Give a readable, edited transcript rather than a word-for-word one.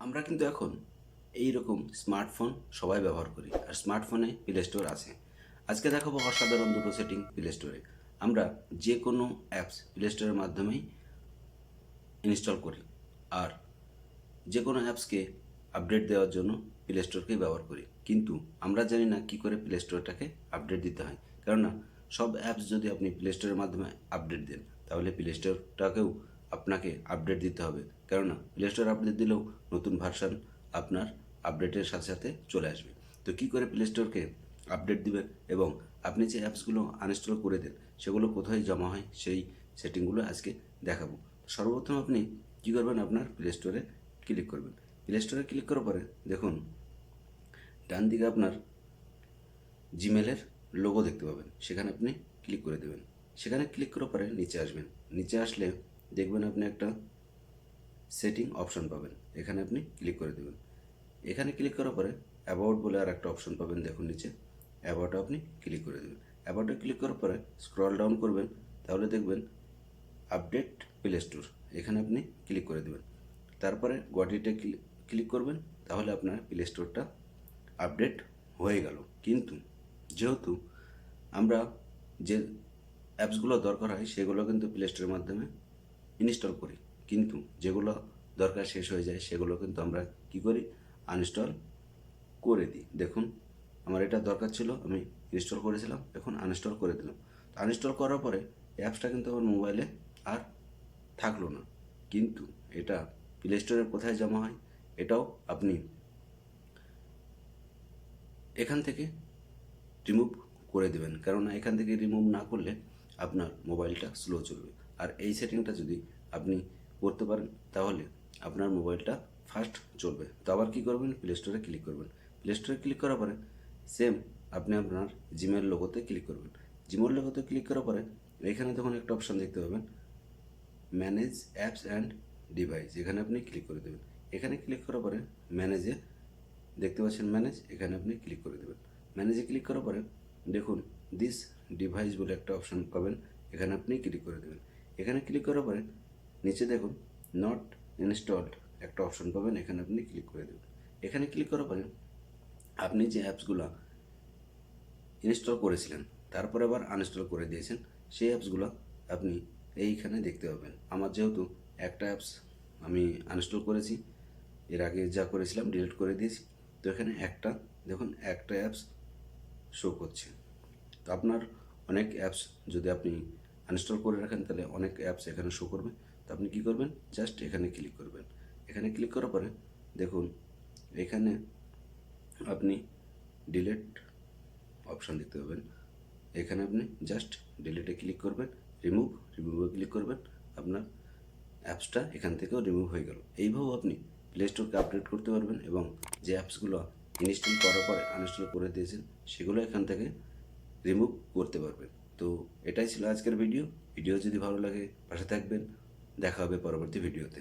আমরা কিন্তু এখন এই রকম স্মার্টফোন সবাই ব্যবহার করি, আর স্মার্টফোনে প্লে স্টোর আছে। আজকে দেখাবো অসাধারণ দুটো সেটিং প্লে স্টোরে। আমরা যে কোনো অ্যাপস প্লে স্টোরের মাধ্যমেই ইনস্টল করি, আর যে কোনো অ্যাপসকে আপডেট দেওয়ার জন্য প্লে স্টোরকেই ব্যবহার করি। কিন্তু আমরা জানি না কী করে প্লে স্টোরটাকে আপডেট দিতে হয়। কেননা সব অ্যাপস যদি আপনি প্লে স্টোরের মাধ্যমে আপডেট দেন, তাহলে প্লে স্টোরটাকেও আপনাকে আপডেট দিতে হবে। কেননা প্লে স্টোর আপডেট দিলেও নতুন ভার্সান আপনার আপডেটের সাথে সাথে চলে আসবে। তো কী করে প্লে স্টোরকে আপডেট দিবেন এবং আপনি যে অ্যাপসগুলো আনইনস্টল করে দেন সেগুলো কোথায় জমা হয়, সেই সেটিংগুলো আজকে দেখাবো। সর্বপ্রথম আপনি কী করবেন, আপনার প্লে স্টোরে ক্লিক করবেন। প্লে স্টোরে ক্লিক করার পরে দেখুন ডান দিকে আপনার জিমেলের লোগো দেখতে পাবেন, সেখানে আপনি ক্লিক করে দেবেন। সেখানে ক্লিক করার পরে নিচে আসবেন। নিচে আসলে দেখবেন আপনি একটা সেটিং অপশন পাবেন, এখানে আপনি ক্লিক করে দেবেন। এখানে ক্লিক করার পরে অ্যাবাউট বলে আর একটা অপশন পাবেন, দেখুন নিচে অ্যাবাউটে আপনি ক্লিক করে দেবেন। অ্যাবাউটে ক্লিক করার পরে স্ক্রল ডাউন করবেন, তাহলে দেখবেন আপডেট প্লে স্টোর, এখানে আপনি ক্লিক করে দেবেন। তারপরে গটিতে ক্লিক করবেন, তাহলে আপনার প্লে স্টোরটা আপডেট হয়ে গেল। কিন্তু যেহেতু আমরা যে অ্যাপসগুলো দরকার হয় সেগুলো কিন্তু প্লে স্টোরের মাধ্যমে ইনস্টল করি, কিন্তু যেগুলো দরকার শেষ হয়ে যায় সেগুলো কিন্তু আমরা কী করি, আনইনস্টল করে দিই। দেখুন আমার এটা দরকার ছিল, আমি ইনস্টল করেছিলাম, এখন আনইনস্টল করে দিলাম। তো আনইনস্টল করার পরে অ্যাপসটা কিন্তু আমার মোবাইলে আর থাকলো না। কিন্তু এটা প্লে স্টোরে কোথায় জমা হয়, এটাও আপনি এখান থেকে রিমুভ করে দেবেন। কেননা এখান থেকে রিমুভ না করলে আপনার মোবাইলটা স্লো চলবে। আর এই সেটিংটা যদি আপনি করতে পারেন তাহলে আপনার মোবাইলটা ফাস্ট চলবে। তো আবার কী করবেন, প্লে স্টোরে ক্লিক করবেন। প্লে স্টোরে ক্লিক করার পরে সেম আপনি আপনার জিমেল লোগোতে ক্লিক করবেন। জিমেল লোগোতে ক্লিক করার পরে এখানে তখন একটা অপশান দেখতে পাবেন, ম্যানেজ অ্যাপস অ্যান্ড ডিভাইস, এখানে আপনি ক্লিক করে দেবেন। এখানে ক্লিক করার পরে ম্যানেজে দেখতে পাচ্ছেন ম্যানেজ, এখানে আপনি ক্লিক করে দেবেন। ম্যানেজে ক্লিক করার পরে দেখুন দিস ডিভাইস বলে একটা অপশান পাবেন, এখানে আপনি ক্লিক করে দেবেন। এখানে ক্লিক করার পরে নিচে দেখুন নট ইনস্টলড একটা অপশান পাবেন, এখানে আপনি ক্লিক করে দেবেন। এখানে ক্লিক করার পরে আপনি যে অ্যাপসগুলো ইনস্টল করেছিলেন তারপরে আবার আনইনস্টল করে দিয়েছেন, সেই অ্যাপসগুলো আপনি এইখানে দেখতে পাবেন। আমার যেহেতু একটা অ্যাপস আমি আনইনস্টল করেছি, এর আগে যা করেছিলাম ডিলিট করে দিয়েছি, তো এখানে একটা দেখুন একটা অ্যাপস শো করছে। তো আপনার অনেক অ্যাপস যদি আপনি আনইনস্টল করে রাখেন তাহলে অনেক অ্যাপস এখানে শো করবে। তো আপনি কী করবেন, জাস্ট এখানে ক্লিক করবেন। এখানে ক্লিক করার পরে দেখুন এখানে আপনি ডিলিট অপশান দেখতে পাবেন, এখানে আপনি জাস্ট ডিলিটে ক্লিক করবেন, রিমুভে ক্লিক করবেন, আপনার অ্যাপসটা এখান থেকেও রিমুভ হয়ে গেল। এইভাবেও আপনি প্লে স্টোরকে আপডেট করতে পারবেন এবং যে অ্যাপসগুলো ইনস্টল করার পরে আনইনস্টল করে দিয়েছেন সেগুলো এখান থেকে রিমুভ করতে পারবেন। তো এটাই ছিল আজকের ভিডিও। ভিডিও যদি ভালো লাগে পাশে থাকবেন, দেখা হবে পরবর্তী ভিডিওতে।